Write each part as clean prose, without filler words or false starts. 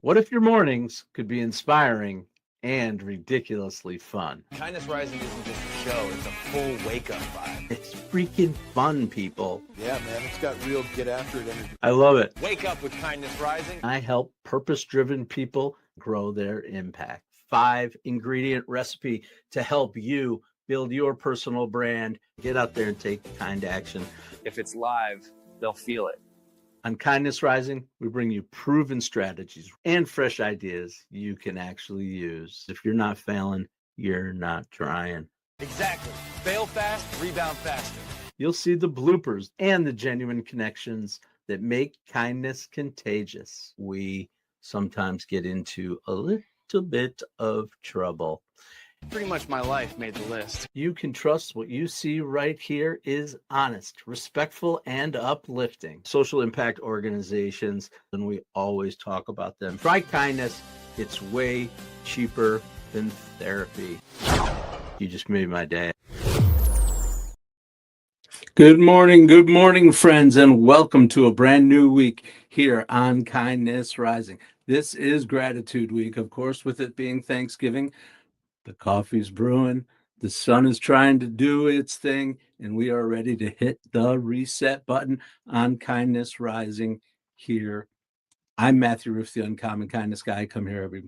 What if your mornings could be inspiring and ridiculously fun? Kindness Rising isn't just a show, it's a full wake-up vibe. It's freaking fun, people. Yeah, man, it's got real get after it energy. I love it. Wake up with Kindness Rising. I help purpose-driven people grow their impact. 5-ingredient recipe to help you build your personal brand. Get out there and take kind action. If it's live, they'll feel it. On Kindness Rising, we bring you proven strategies and fresh ideas you can actually use. If you're not failing, you're not trying. Exactly. Fail fast, rebound faster. You'll see the bloopers and the genuine connections that make kindness contagious. We sometimes get into a little bit of trouble. Pretty much my life made the list. You can trust what you see right here is honest, respectful, and uplifting. Social impact organizations, and we always talk about them. Try kindness. It's way cheaper than therapy. You just made my day. Good morning, friends, and welcome to a brand new week here on Kindness Rising. This is Gratitude Week, of course, with it being Thanksgiving. The coffee's brewing, the sun is trying to do its thing, and we are ready to hit the reset button on Kindness Rising here. I'm Matthew Roof, the Uncommon Kindness Guy. I come here every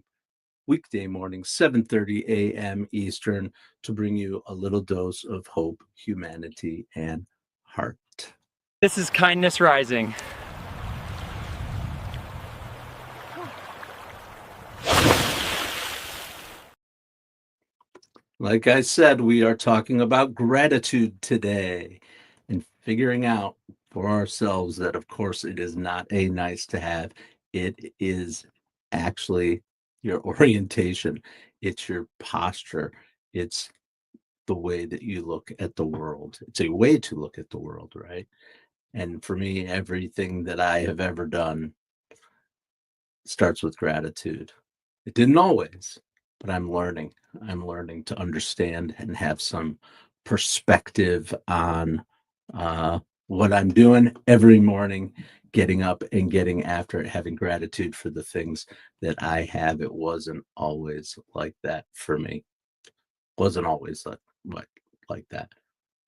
weekday morning, 7:30 a.m. Eastern, to bring you a little dose of hope, humanity, and heart. This is Kindness Rising. Like I said, we are talking about gratitude today and figuring out for ourselves that, of course, it is not a nice to have. It is actually your orientation. It's your posture. It's the way that you look at the world. It's a way to look at the world, right? And for me, everything that I have ever done starts with gratitude. It didn't always, but I'm learning to understand and have some perspective on what I'm doing every morning, getting up and getting after it, having gratitude for the things that I have. It wasn't always like that for me. Wasn't always like that.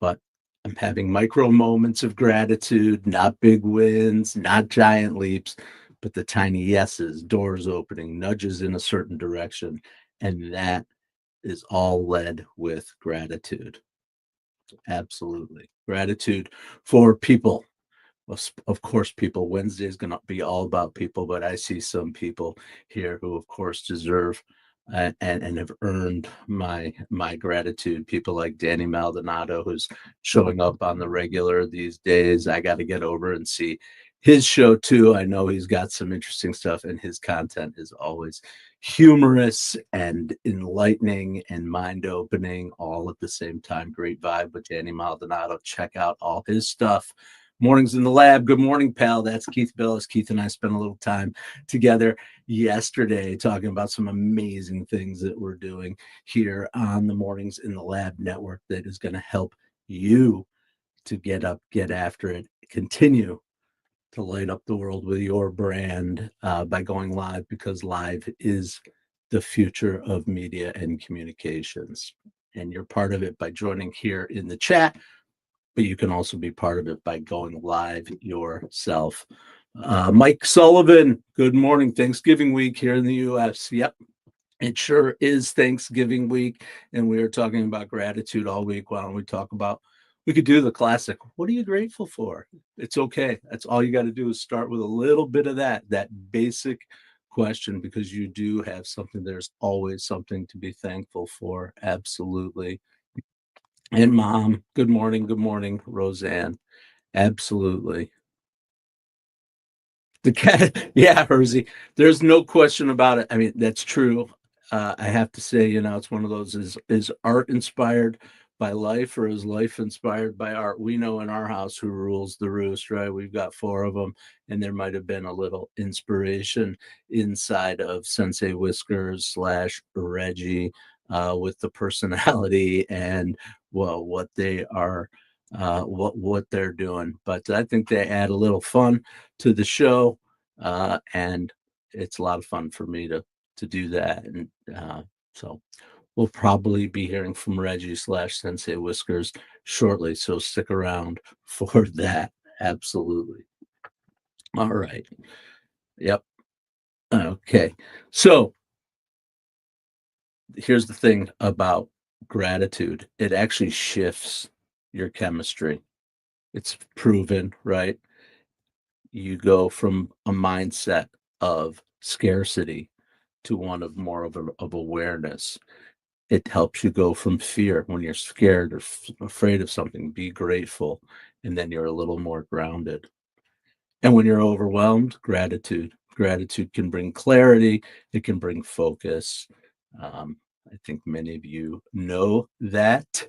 But I'm having micro moments of gratitude, not big wins, not giant leaps, but the tiny yeses, doors opening, nudges in a certain direction. And that is all led with gratitude. Absolutely. Gratitude for people. Of course, people. Wednesday is going to be all about people, but I see some people here who, of course, deserve and have earned my gratitude. People like Danny Maldonado, who's showing up on the regular these days. I got to get over and see his show too. I know he's got some interesting stuff, and his content is always humorous and enlightening and mind-opening all at the same time. Great vibe with Danny Maldonado. Check out all his stuff. Mornings in the Lab. Good morning, pal. That's Keith Bilous. Keith and I spent a little time together yesterday talking about some amazing things that we're doing here on the Mornings in the Lab network that is going to help you to get up, get after it, continue to light up the world with your brand by going live, because live is the future of media and communications. And you're part of it by joining here in the chat, but you can also be part of it by going live yourself. Mike Sullivan, good morning. Thanksgiving week here in the U.S. Yep, it sure is Thanksgiving week, and we are talking about gratitude all week. Why don't we talk about, we could do the classic, what are you grateful for? It's okay. That's all you got to do is start with a little bit of that basic question, because you do have something. There's always something to be thankful for. Absolutely. And Mom, good morning, Roseanne. Absolutely. The cat, yeah, Hersey. There's no question about it. I mean, that's true. I have to say, it's one of those, is art inspired by life, or is life inspired by art? We know in our house who rules the roost, right? We've got 4 of them, and there might have been a little inspiration inside of Sensei Whiskers / Reggie with the personality and what they are, what they're doing. But I think they add a little fun to the show, and it's a lot of fun for me to do that. And so we'll probably be hearing from Reggie / Sensei Whiskers shortly. So stick around for that. Absolutely. All right. Yep. Okay. So here's the thing about gratitude. It actually shifts your chemistry. It's proven, right? You go from a mindset of scarcity to one of more of awareness. It helps you go from fear when you're scared or afraid of something, be grateful, and then you're a little more grounded. And when you're overwhelmed, gratitude. Gratitude can bring clarity, it can bring focus. I think many of you know that.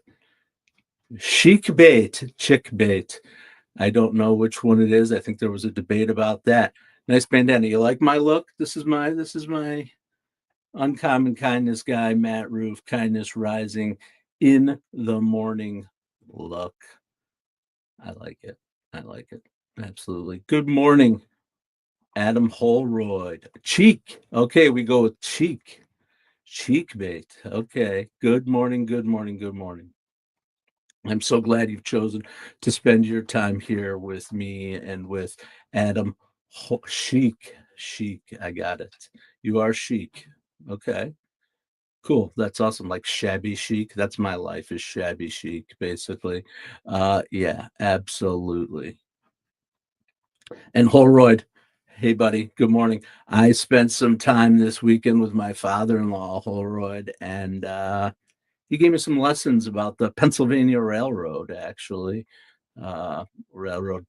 Chic bait, chick bait. I don't know which one it is. I think there was a debate about that. Nice bandana. You like my look? This is my uncommon kindness guy, Matt Roof, kindness rising in the morning look. I like it. I like it. Absolutely. Good morning, Adam Holroyd. Cheek. Okay, we go with cheek. Cheek bait. Okay. Good morning. Good morning. Good morning. I'm so glad you've chosen to spend your time here with me and with Adam. Chic. Chic. I got it. You are chic. Okay. Cool. That's awesome. Like shabby chic. That's my life is shabby chic, basically. Yeah, absolutely. And Holroyd, hey buddy, good morning. I spent some time this weekend with my father-in-law, Holroyd, and he gave me some lessons about the Pennsylvania Railroad, actually. Railroad.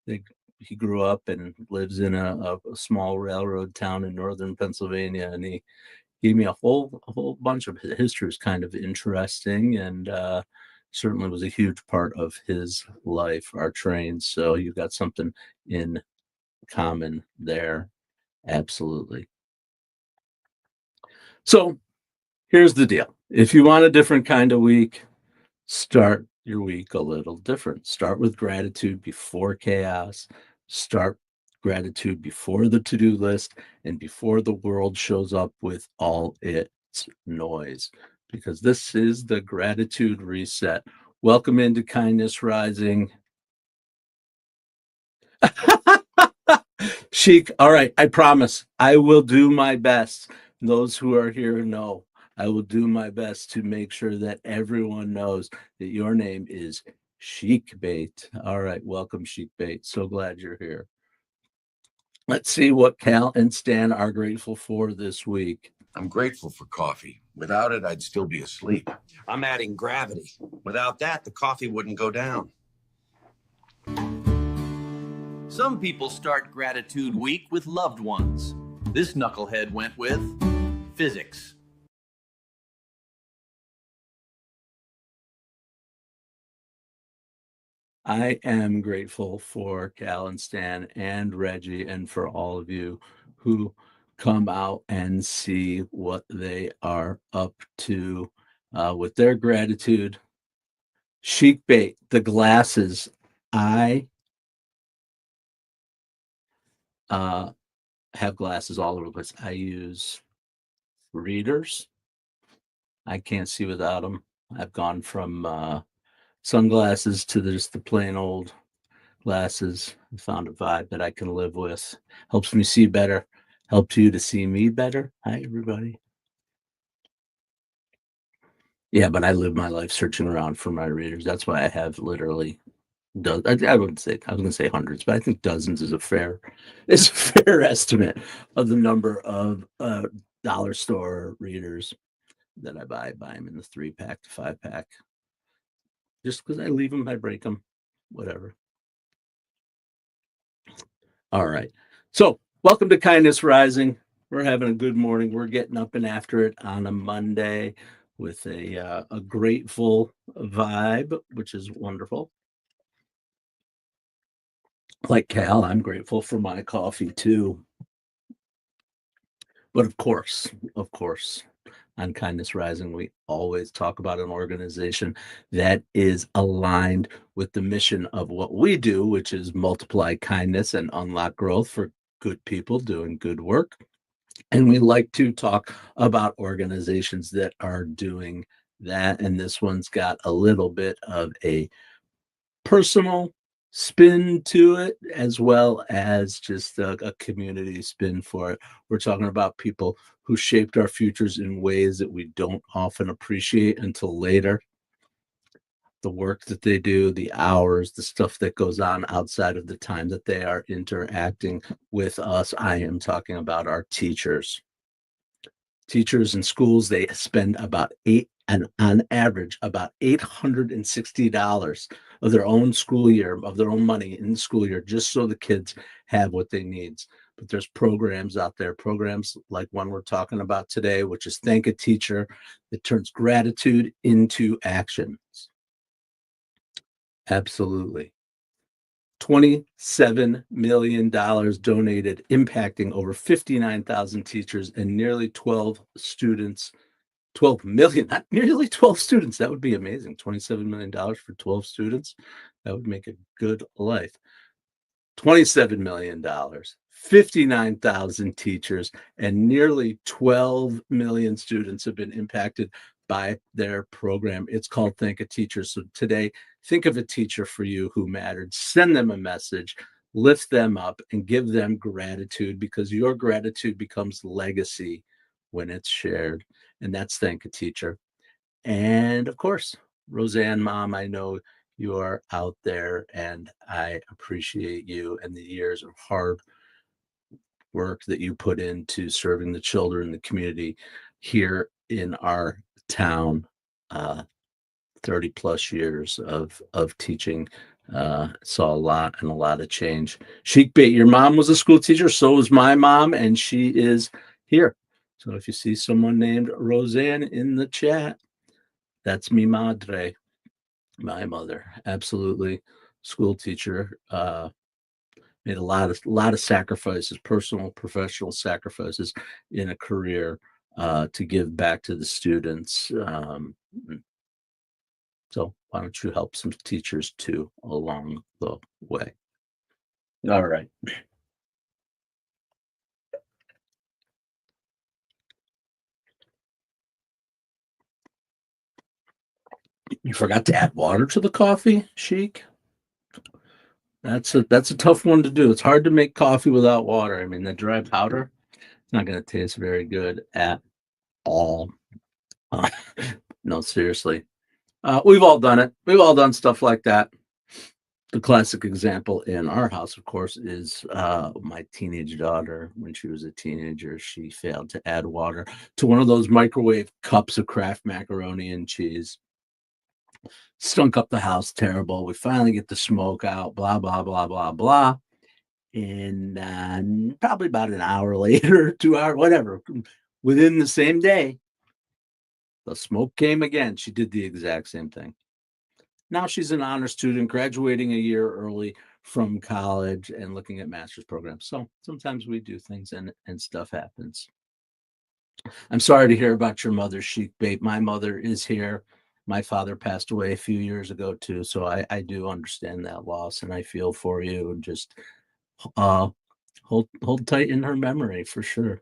They, he grew up and lives in a small railroad town in northern Pennsylvania, and he gave me a whole bunch of history. Was kind of interesting, and certainly was a huge part of his life, our trains. So you got something in common there. Absolutely. So here's the deal. If you want a different kind of week, start your week a little different. Start with gratitude before chaos. Start gratitude before the to-do list and before the world shows up with all its noise, because this is the gratitude reset. Welcome into Kindness Rising. Chic. All right. I promise I will do my best. Those who are here know I will do my best to make sure that everyone knows that your name is Chic Bait. All right. Welcome, Chic Bait. So glad you're here. Let's see what Cal and Stan are grateful for this week. I'm grateful for coffee. Without it, I'd still be asleep. I'm adding gravity. Without that, the coffee wouldn't go down. Some people start Gratitude Week with loved ones. This knucklehead went with physics. I am grateful for Cal and Stan and Reggie and for all of you who come out and see what they are up to with their gratitude. Chic Bait, the glasses. I have glasses all over the place. I use readers. I can't see without them. I've gone from sunglasses to just the plain old glasses. I found a vibe that I can live with. Helps me see better. Helps you to see me better. Hi, everybody. Yeah, but I live my life searching around for my readers. That's why I have literally I wouldn't say I was going to say hundreds, but I think dozens is a fair estimate of the number of dollar store readers that I buy. I buy them in the 3-pack to 5-pack. Just because I leave them, I break them, whatever. All right. So welcome to Kindness Rising. We're having a good morning. We're getting up and after it on a Monday with a grateful vibe, which is wonderful. Like Cal, I'm grateful for my coffee too. But of course, on Kindness Rising, we always talk about an organization that is aligned with the mission of what we do, which is multiply kindness and unlock growth for good people doing good work. And we like to talk about organizations that are doing that. And this one's got a little bit of a personal spin to it, as well as just a community spin for it. We're talking about people who shaped our futures in ways that we don't often appreciate until later. The work that they do, the hours, the stuff that goes on outside of the time that they are interacting with us. I am talking about our teachers. Teachers in schools, they spend about on average, about $860 of their own school year, of their own money in the school year, just so the kids have what they need. But there's programs out there, programs like one we're talking about today, which is Thank a Teacher, that turns gratitude into actions. Absolutely. $27 million donated, impacting over 59,000 teachers and nearly 12 students. 12 million, not nearly 12 students. That would be amazing. $27 million for 12 students. That would make a good life. $27 million, 59,000 teachers, and nearly 12 million students have been impacted by their program. It's called Thank a Teacher. So today, think of a teacher for you who mattered. Send them a message, lift them up, and give them gratitude, because your gratitude becomes legacy when it's shared. And that's Thank a Teacher. And of course, Roseanne, Mom, I know you are out there, and I appreciate you and the years of hard work that you put into serving the children in the community here in our town. 30 plus years of teaching. Saw a lot and a lot of change. Sheik Bait, your mom was a school teacher, so was my mom, and she is here. So if you see someone named Roseanne in the chat, that's mi madre, my mother. Absolutely, school teacher. Made a lot of sacrifices, personal, professional sacrifices in a career to give back to the students. So why don't you help some teachers too along the way? All right. You forgot to add water to the coffee, Sheik? That's a tough one to do. It's hard to make coffee without water. I mean, the dry powder, it's not going to taste very good at all. Uh, no, seriously. We've all done it. We've all done stuff like that. The classic example in our house, of course, is my teenage daughter. When she was a teenager, she failed to add water to one of those microwave cups of Kraft macaroni and cheese. Stunk up the house, terrible. We finally get the smoke out, blah, blah, blah, blah, blah. And probably about an hour later, 2 hours, whatever, within the same day, the smoke came again. She did the exact same thing. Now she's an honor student, graduating a year early from college and looking at master's programs. So sometimes we do things and stuff happens. I'm sorry to hear about your mother, Sheik Bait. My mother is here. My father passed away a few years ago too, so I do understand that loss, and I feel for you. And just uh, hold tight in her memory for sure.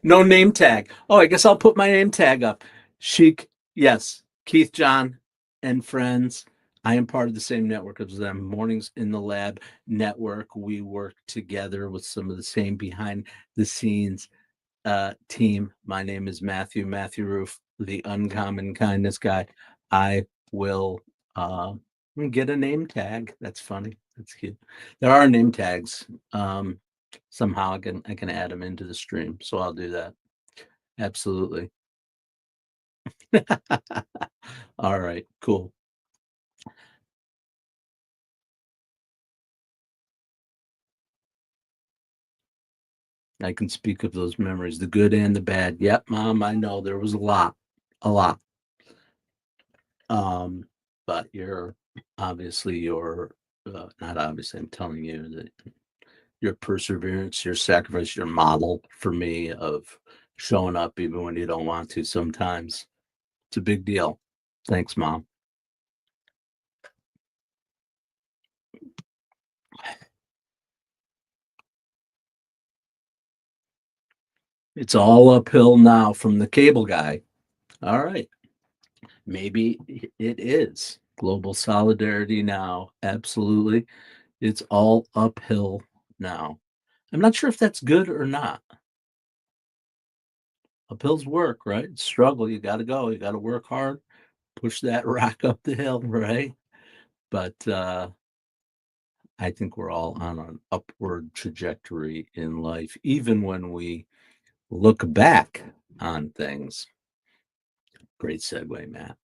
No name tag. Oh, I guess I'll put my name tag up. Chic, yes. Keith, John, and friends. I am part of the same network as them. Mornings in the Lab network. We work together with some of the same behind the scenes team. My name is Matthew Roof, the uncommon kindness guy. I will get a name tag. That's funny. That's cute. There are name tags. Somehow I can add them into the stream, so I'll do that. Absolutely. All right, cool. I can speak of those memories, the good and the bad. Yep, Mom, I know there was a lot, a lot. But you're obviously your not obviously, I'm telling you that your perseverance, your sacrifice, your model for me of showing up even when you don't want to sometimes. It's a big deal. Thanks, Mom. It's all uphill now from the cable guy. All right. Maybe it is global solidarity now. Absolutely. It's all uphill now. I'm not sure if that's good or not. Uphill's work, right? Struggle. You got to go. You got to work hard, push that rock up the hill, right? But I think we're all on an upward trajectory in life, even when we look back on things. Great segue, Matt.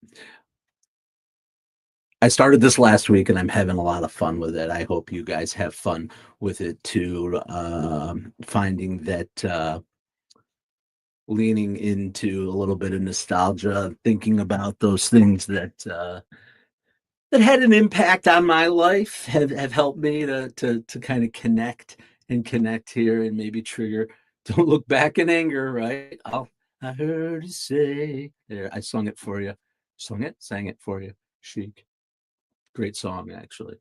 I started this last week and I'm having a lot of fun with it. I hope you guys have fun with it too. Finding that leaning into a little bit of nostalgia, thinking about those things that had an impact on my life have helped me to kind of connect here and maybe trigger. Don't look back in anger, right? I heard you say there. I sung it for you. Sang it for you. Chic. Great song, actually.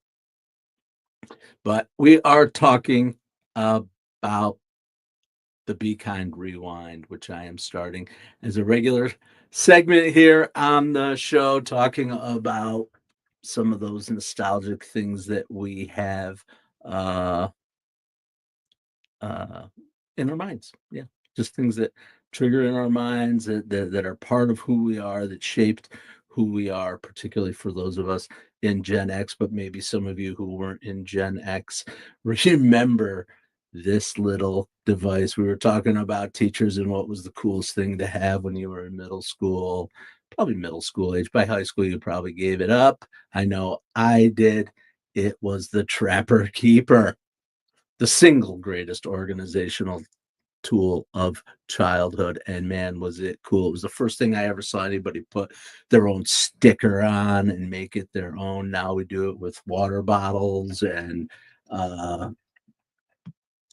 But we are talking about the Be Kind Rewind, which I am starting as a regular segment here on the show, talking about some of those nostalgic things that we have uh, uh, in our minds. Yeah, just things that trigger in our minds that are part of who we are, that shaped who we are, particularly for those of us in Gen X, but maybe some of you who weren't in Gen X remember this little device. We were talking about teachers and what was the coolest thing to have when you were in middle school, probably middle school age. By high school, you probably gave it up. I know I did. It was the Trapper Keeper, the single greatest organizational tool of childhood, and man was it cool. It was the first thing I ever saw anybody put their own sticker on and make it their own. Now we do it with water bottles and uh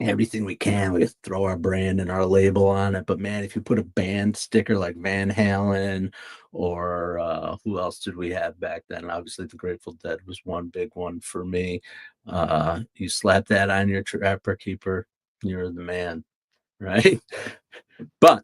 everything we can. We throw our brand and our label on it, but man, if you put a band sticker like Van Halen or who else did we have back then? Obviously the Grateful Dead was one big one for me. You slap that on your Trapper Keeper, you're the man, right? But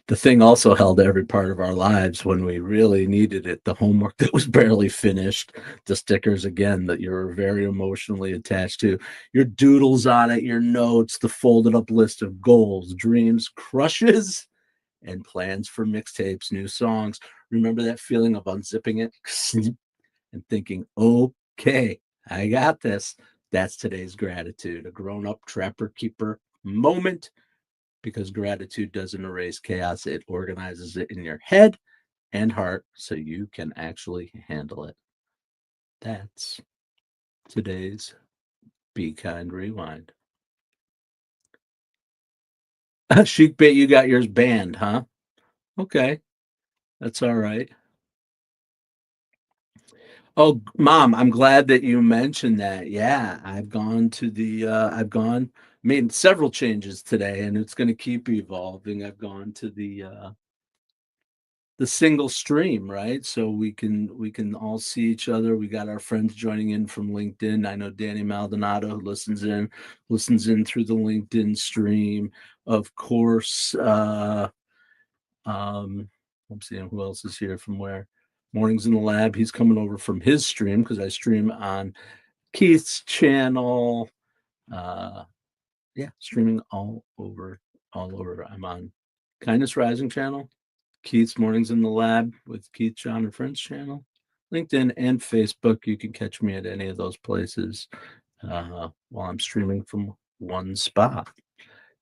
the thing also held every part of our lives when we really needed it. The homework that was barely finished, the stickers again that you're very emotionally attached to, your doodles on it, your notes, the folded up list of goals, dreams, crushes, and plans for mixtapes, new songs. Remember that feeling of unzipping it and thinking, okay, I got this. That's today's gratitude, a grown up Trapper Keeper moment, because gratitude doesn't erase chaos, it organizes it in your head and heart so you can actually handle it. That's today's Be Kind Rewind. Chic Bait, you got yours banned, huh? Okay, that's all right. Oh, Mom, I'm glad that you mentioned that. Yeah, I've gone, made several changes today, and it's going to keep evolving. I've gone to the single stream, right? So we can all see each other. We got our friends joining in from LinkedIn. I know Danny Maldonado who listens in through the LinkedIn stream. Of course, I'm seeing who else is here from where. Mornings in the Lab. He's coming over from his stream because I stream on Keith's channel. Uh, yeah, streaming all over, all over. I'm on Kindness Rising channel, Keith's Mornings in the Lab with Keith, John, and Friends channel, LinkedIn, and Facebook. You can catch me at any of those places while I'm streaming from one spot.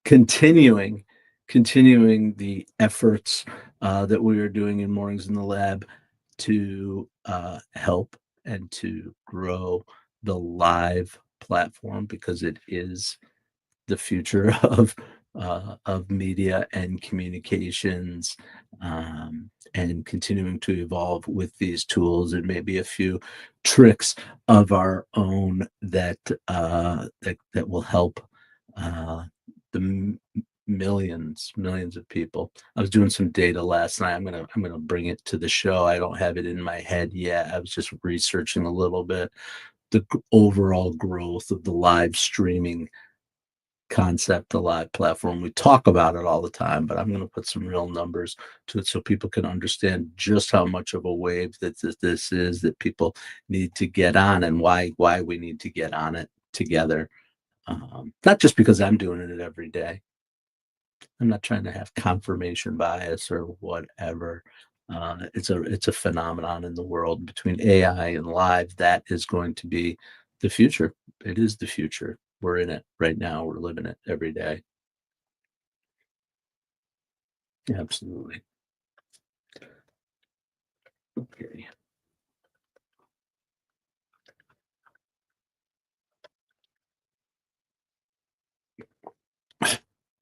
Continuing, continuing the efforts that we are doing in Mornings in the Lab to help and to grow the live platform, because it is the future of media and communications, and continuing to evolve with these tools, and maybe a few tricks of our own that will help the millions of people. I was doing some data last night. I'm gonna bring it to the show. I don't have it in my head yet. I was just researching a little bit the overall growth of the live streaming concept, a live platform. We talk about it all the time, but I'm going to put some real numbers to it so people can understand just how much of a wave that this is that people need to get on, and why we need to get on it together. Not just because I'm doing it every day. I'm not trying to have confirmation bias or whatever. It's a phenomenon in the world between AI and live that is going to be the future. It is the future. We're in it right now. We're living it every day. Absolutely. Okay.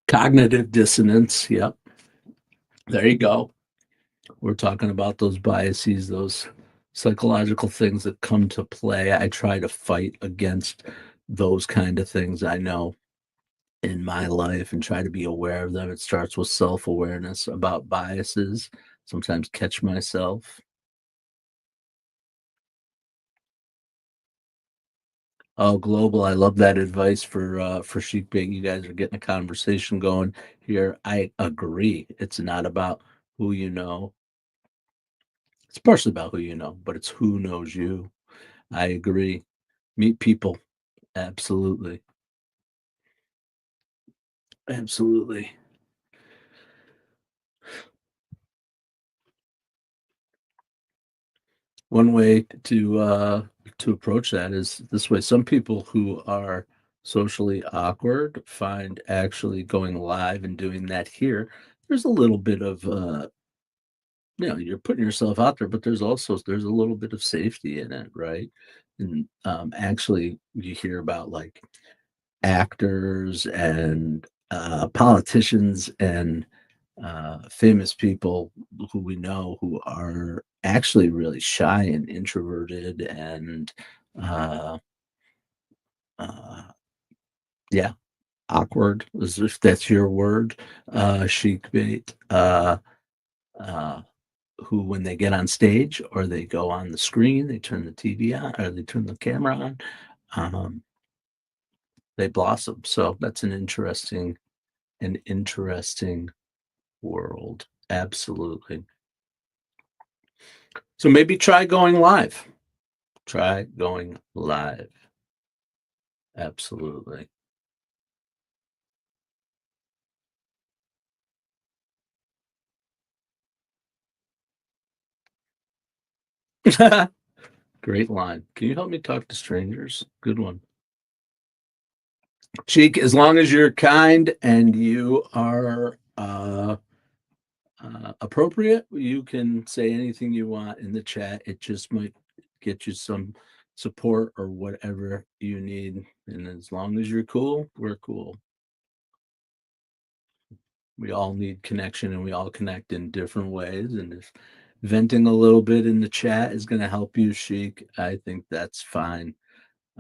Cognitive dissonance. Yep. There you go. We're talking about those biases, those psychological things that come to play. I try to fight against those kind of things. I know in my life and try to be aware of them. It starts with self-awareness about biases, sometimes catch myself. Oh, global. I love that advice for sheep bait. You guys are getting a conversation going here. I agree. It's not about who you know. It's partially about who you know, but it's who knows you. I agree. Meet people. Absolutely. Absolutely. One way to approach that is this way. Some people who are socially awkward find actually going live and doing that here, there's a little bit of you're putting yourself out there, but there's a little bit of safety in it, right? And actually you hear about like actors and politicians and famous people who we know who are actually really shy and introverted and uh, uh, yeah, awkward, as if that's your word, chic bait, uh, who when they get on stage or they go on the screen, they turn the TV on or they turn the camera on, um, they blossom. So that's an interesting world. Absolutely. So maybe try going live. Try going live. Absolutely. Great line. Can you help me talk to strangers? Good one. Cheek, as long as you're kind and you are appropriate, you can say anything you want in the chat. It just might get you some support or whatever you need. And as long as you're cool, we're cool. We all need connection and we all connect in different ways. And if venting a little bit in the chat is going to help you, Sheik, I think that's fine.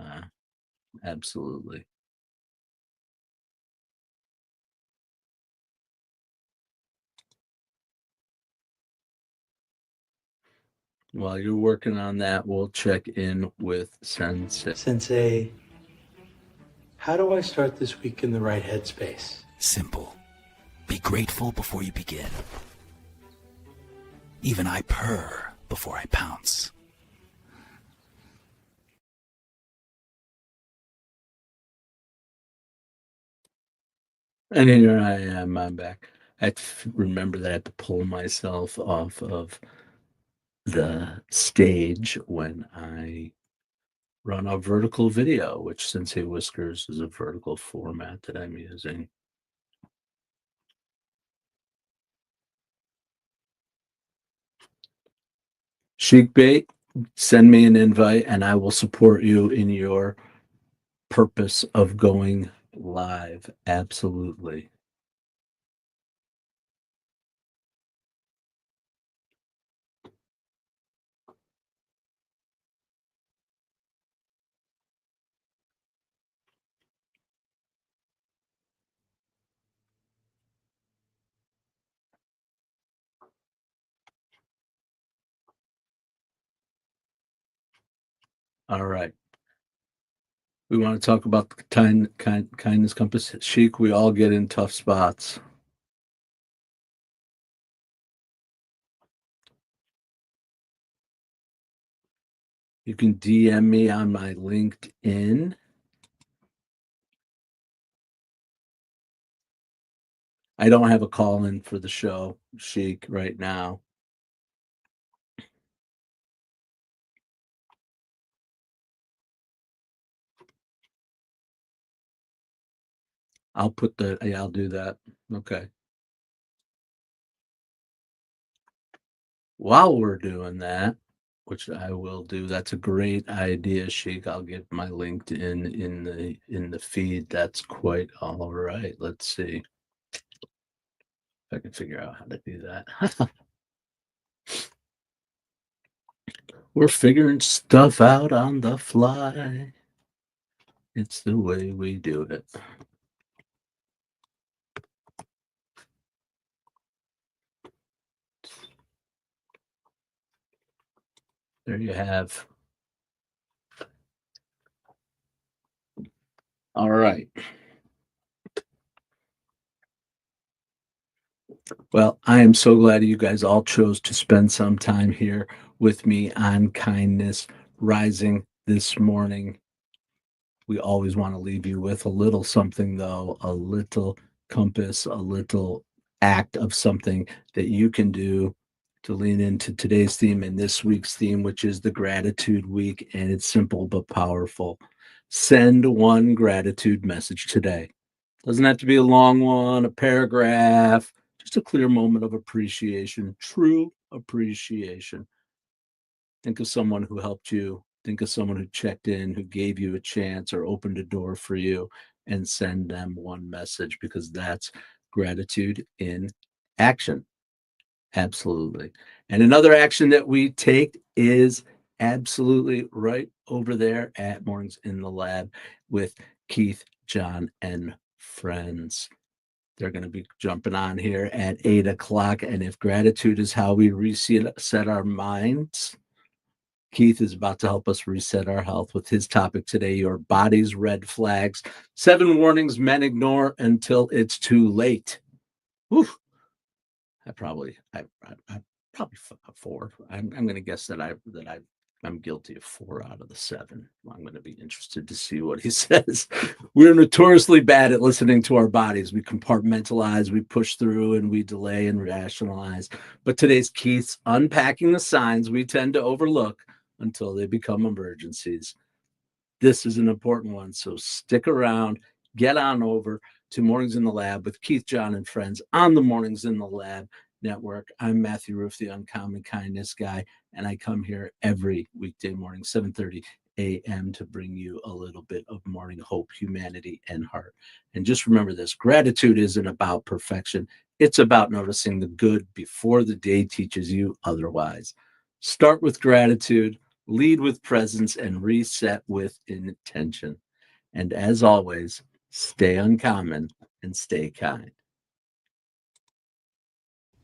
Uh, absolutely. While you're working on that, we'll check in with Sensei. Sensei, how do I start this week in the right headspace? Simple. Be grateful before you begin. Even I purr before I pounce. And here I am, I'm back. I had to remember that I had to pull myself off of the stage when I run a vertical video, which Sensei Whiskers is a vertical format that I'm using. Sheik Bait, send me an invite and I will support you in your purpose of going live. Absolutely. All right. We want to talk about the kindness compass. Sheik, we all get in tough spots. You can DM me on my LinkedIn. I don't have a call in for the show, Sheik, right now. I'll do that. Okay. While we're doing that, which I will do, that's a great idea, Sheik. I'll get my LinkedIn in the feed. That's quite all right. Let's see if I can figure out how to do that. We're figuring stuff out on the fly. It's the way we do it. There you have. All right. Well, I am so glad you guys all chose to spend some time here with me on Kindness Rising this morning. We always want to leave you with a little something, though, a little compass, a little act of something that you can do to lean into today's theme and this week's theme, which is the gratitude week. And it's simple but powerful. Send one gratitude message today. Doesn't have to be a long one, a paragraph, just a clear moment of appreciation, true appreciation. Think of someone who helped you. Think of someone who checked in, who gave you a chance or opened a door for you, and send them one message, because that's gratitude in action. Absolutely. And another action that we take is absolutely right over there at Mornings in the Lab with Keith, John, and friends. They're going to be jumping on here at 8 o'clock. And if gratitude is how we reset our minds, Keith is about to help us reset our health with his topic today, your body's red flags, 7 warnings men ignore until it's too late. Whew. I probably 4. I'm going to guess that I'm guilty of 4 out of the 7. I'm going to be interested to see what he says. We're notoriously bad at listening to our bodies. We compartmentalize, we push through, and we delay and rationalize. But today's Keith's unpacking the signs we tend to overlook until they become emergencies. This is an important one, so stick around. Get on over to Mornings in the Lab with Keith, John, and friends on the Mornings in the Lab network. I'm Matthew Roof, the Uncommon Kindness guy, and I come here every weekday morning, 7:30 a.m. to bring you a little bit of morning hope, humanity, and heart. And just remember this, gratitude isn't about perfection. It's about noticing the good before the day teaches you otherwise. Start with gratitude, lead with presence, and reset with intention. And as always, stay uncommon and stay kind.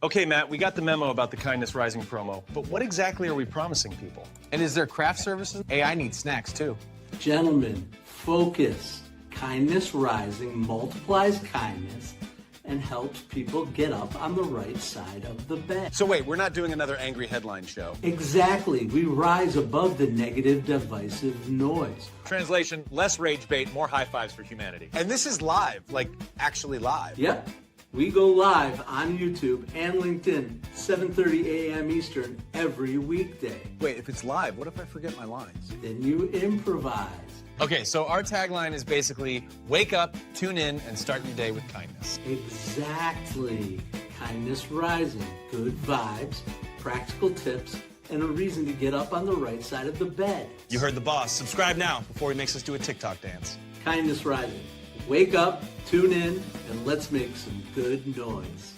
Okay, Matt, we got the memo about the Kindness Rising promo, but what exactly are we promising people? And is there craft services? Hey, I need snacks too. Gentlemen, focus. Kindness Rising multiplies kindness and helps people get up on the right side of the bed. So wait, we're not doing another angry headline show. Exactly. We rise above the negative, divisive noise. Translation, less rage bait, more high fives for humanity. And this is live, like actually live. Yep. We go live on YouTube and LinkedIn, 7:30 a.m. Eastern every weekday. Wait, if it's live, what if I forget my lines? Then you improvise. Okay, so our tagline is basically wake up, tune in, and start your day with kindness. Exactly. Kindness Rising. Good vibes, practical tips, and a reason to get up on the right side of the bed. You heard the boss. Subscribe now before he makes us do a TikTok dance. Kindness Rising. Wake up, tune in, and let's make some good noise.